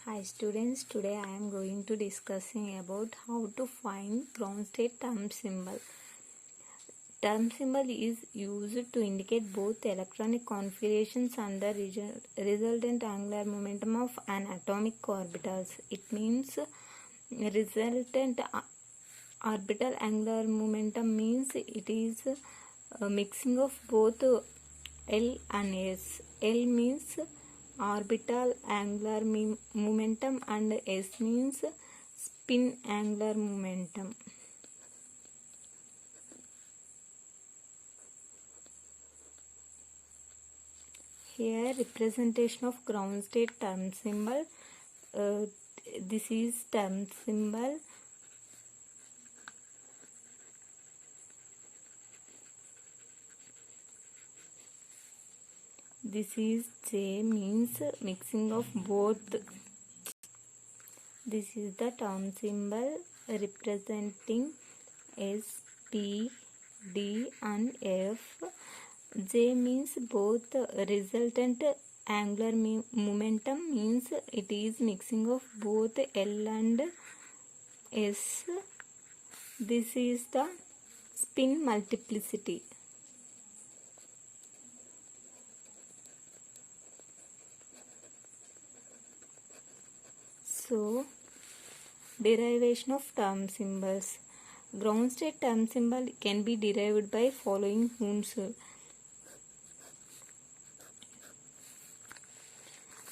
Hi students, today I am going to discussing about how to find ground state term symbol. Term symbol is used to indicate both electronic configurations and the resultant angular momentum of an atomic orbitals. It means resultant orbital angular momentum means it is a mixing of both L and S. L means orbital angular momentum and S means spin angular momentum. Here representation of ground state term symbol. This is term symbol. This is J means mixing of both. This is the term symbol representing S, P, D and F. J means both resultant angular momentum means it is mixing of both L and S. This is the spin multiplicity. So, derivation of term symbols. Ground state term symbol can be derived by following rules.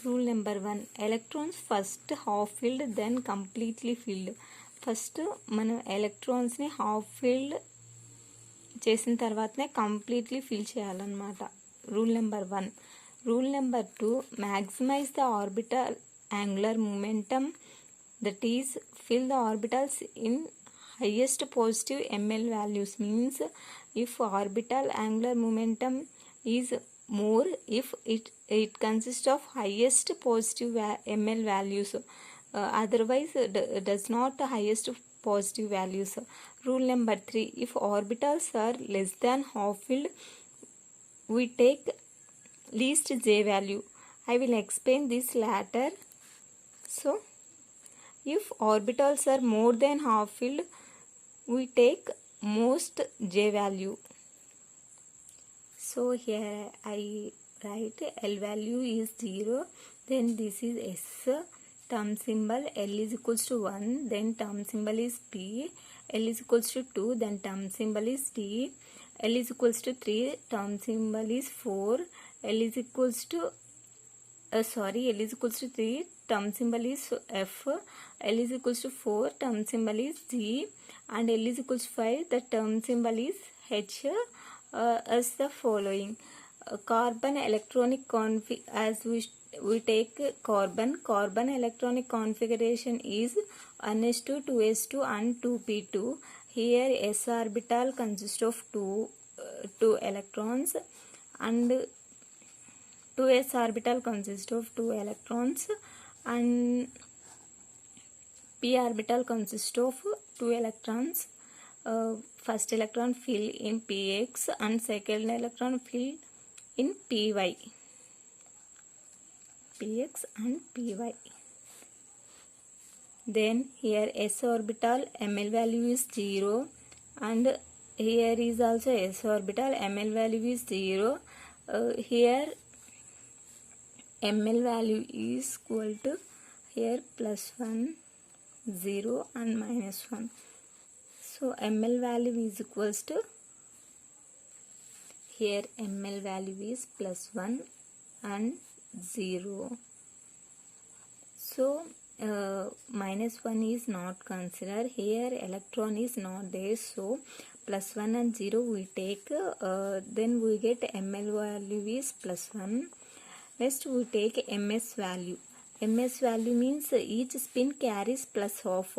Rule number 1. Electrons first half filled then completely filled. First మనం ఎలక్ట్రాన్స్ని half filled చేసిన తర్వాతనే completely fill చేయాలన్నమాట. Rule number 1. Rule number 2. Maximize the orbital angular momentum, that is fill the orbitals in highest positive ml values. Means if orbital angular momentum is more, if it consists of highest positive ml values, otherwise does not highest positive values. Rule number 3. If orbitals are less than half filled, we take least J value. I will explain this later. So, if orbitals are more than half filled, we take most J value. So, here I write L value is 0, then this is S, term symbol L is equals to 1, then term symbol is P, L is equals to 2, then term symbol is T, L is equals to 3, term symbol is 4, L is equals to L is equals to 3, term symbol is F, L is equals to 4, term symbol is G, and L is equals to 5, the term symbol is H, as the following. Carbon electronic as we take carbon electronic configuration is 1s2, 2s2 and 2p2. Here S orbital consists of two electrons and 2s orbital consists of 2 electrons and p orbital consists of 2 electrons. First electron fill in px and second electron fill in py. Px and py. Then here s orbital ml value is 0 and here is also s orbital ml value is 0. Here ml value is equal to here plus 1, 0 and minus 1. So ml value is equals to here ml value is plus 1 and 0. So minus 1 is not considered. Here electron is not there. So plus 1 and 0 we take. Then we get ml value is plus 1. Next we take ms value. Ms value means each spin carries plus half.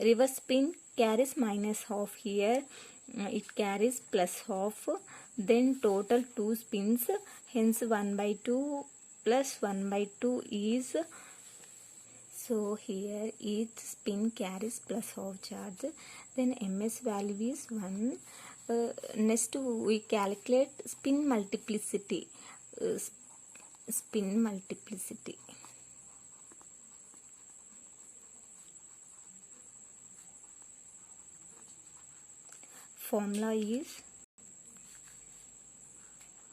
Reverse spin carries minus half. Here it carries plus half. Then total 2 spins. Hence 1 by 2 plus 1 by 2 is. So here each spin carries plus half charge. Then ms value is 1. Next we calculate spin multiplicity. formula is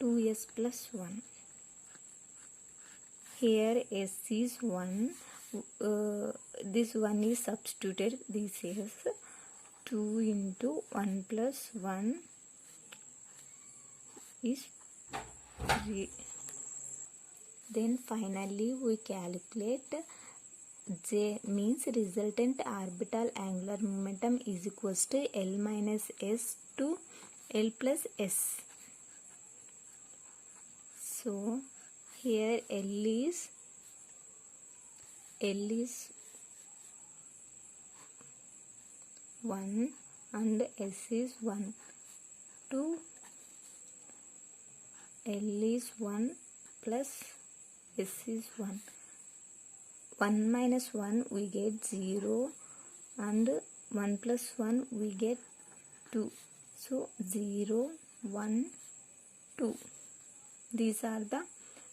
2s plus 1. Here s is 1. This 1 is substituted. This is 2 into 1 plus 1 is 3. Then finally we calculate J, means resultant orbital angular momentum is equals to L minus S to L plus S. So here L is 1 and S is 1. To L is 1 plus S is 1. 1 minus 1 we get 0 and 1 plus 1 we get 2. So 0, 1, 2. These are the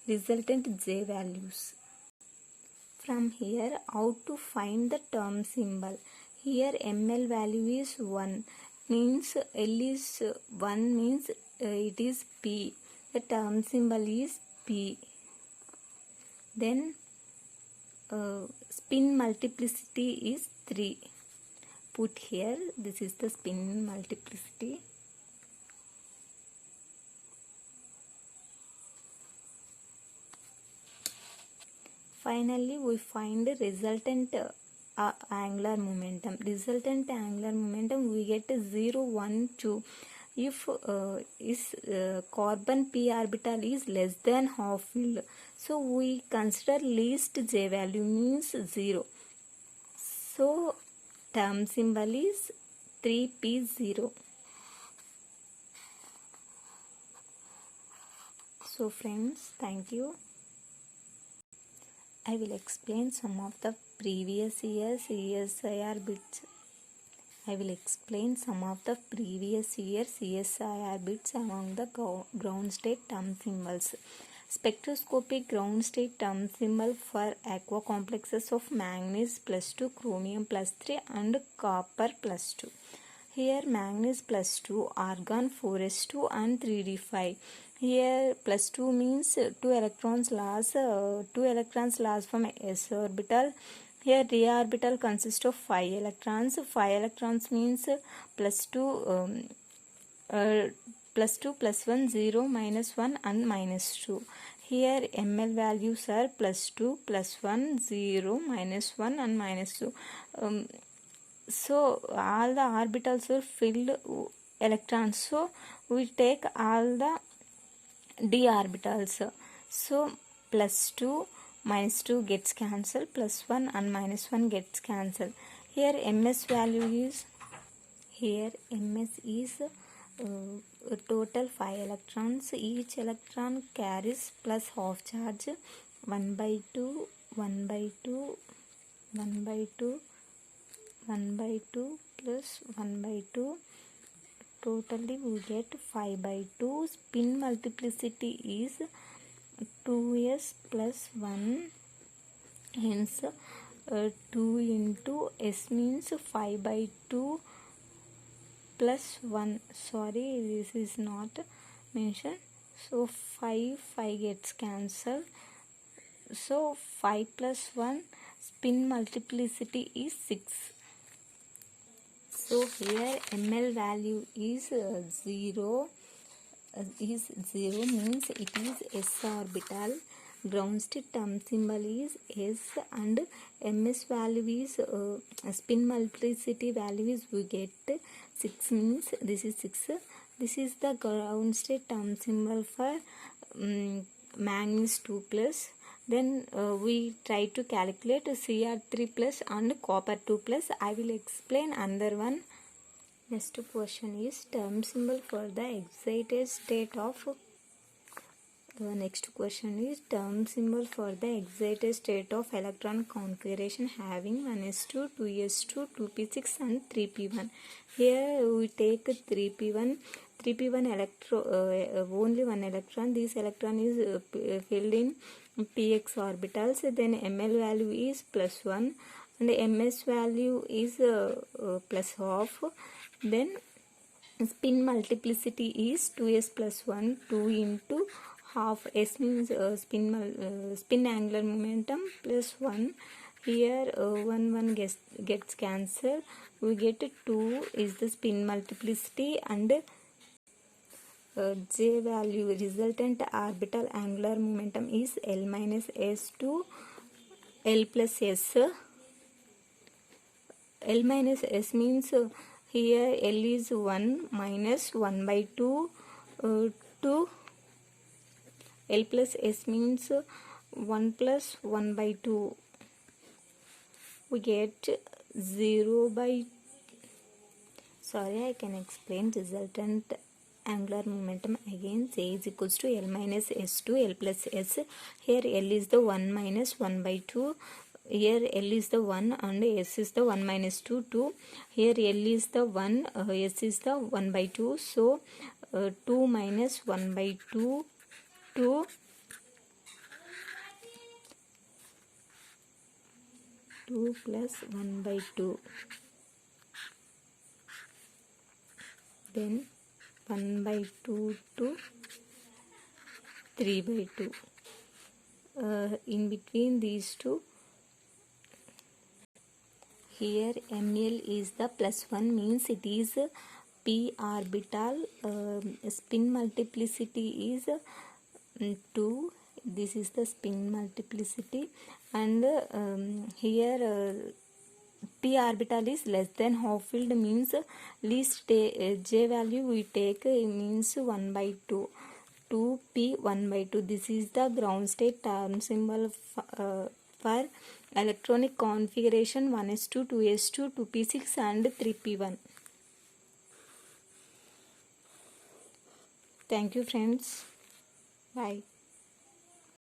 resultant J values. From here, how to find the term symbol? Here ML value is 1, means L is 1, means it is P. The term symbol is P. Then spin multiplicity is 3. Put here, this is the spin multiplicity. Finally, we find the resultant angular momentum. Resultant angular momentum we get 0, 1, 2. If carbon p orbital is less than half filled, so we consider least J value, means 0. So term symbol is 3p0. So friends, thank you. I will explain some of the previous year CSIR bits. I will explain some of the previous year CSIR bits among the ground state term symbols. Spectroscopic ground state term symbol for aqua complexes of manganese +2, chromium +3 and copper +2. Here manganese +2, argon 4s2 and 3d5. Here +2 means 2 electrons loss from s orbital. Here d orbital consists of 5 electrons. 5 electrons means +2 plus 1, 0, -1 and -2. Here ML values are +2, +1, 0, -1 and -2. So all the orbitals are filled electrons. So we take all the d orbitals. So +2, -2 gets cancelled, +1 and -1 gets cancelled. Here MS value is, total 5 electrons. Each electron carries plus half charge, 1/2, 1/2, 1/2, 1/2 plus 1/2. Totally we get 5/2. Spin multiplicity is 2s plus 1. Hence 2 into s means 5/2 plus 1. Sorry, this is not mentioned. So 5 gets cancelled. So 5 plus 1, spin multiplicity is 6. So here ML value is 0. Means it is s orbital. Ground state term symbol is s and ms value is spin multiplicity value is we get 6, means this is 6. This is the ground state term symbol for manganese 2 plus. Then we try to calculate Cr3 plus and copper 2 plus. I will explain another one. Next question is term symbol for the excited state of. Next question is term symbol for the excited state of electron configuration having 1s2, 2s2, 2p6 and 3p1. Here we take 3p1. 3p1 only one electron. This electron is filled in px orbitals. Then ml value is +1 and ms value is +half. Then spin multiplicity is 2s plus 1, 2 into half. S means spin angular momentum plus 1. Here 1 gets cancelled. We get 2 is the spin multiplicity, and J value resultant orbital angular momentum is L minus S to L plus S. L minus S means here L is 1 minus 1 by 2 to L plus S means 1 plus 1 by 2. We get 0 by, I can explain resultant angular momentum again. J is equals to L minus S to L plus S. Here L is the 1 minus 1 by 2. Here L is the 1 and S is the 1 minus 2. Here L is the 1, S is the 1 by 2. So 2 minus 1 by 2 to 2 plus 1 by 2. Then 1 by 2 to 3 by 2. In between these two, here ML is the plus 1, means it is p orbital. Spin multiplicity is 2. This is the spin multiplicity, and here p orbital is less than half filled, means least J value we take means 1 by 2. 2p 1 by 2. This is the ground state term symbol for electronic configuration 1s2, 2s2, 2p6 and 3p1. Thank you friends. Bye.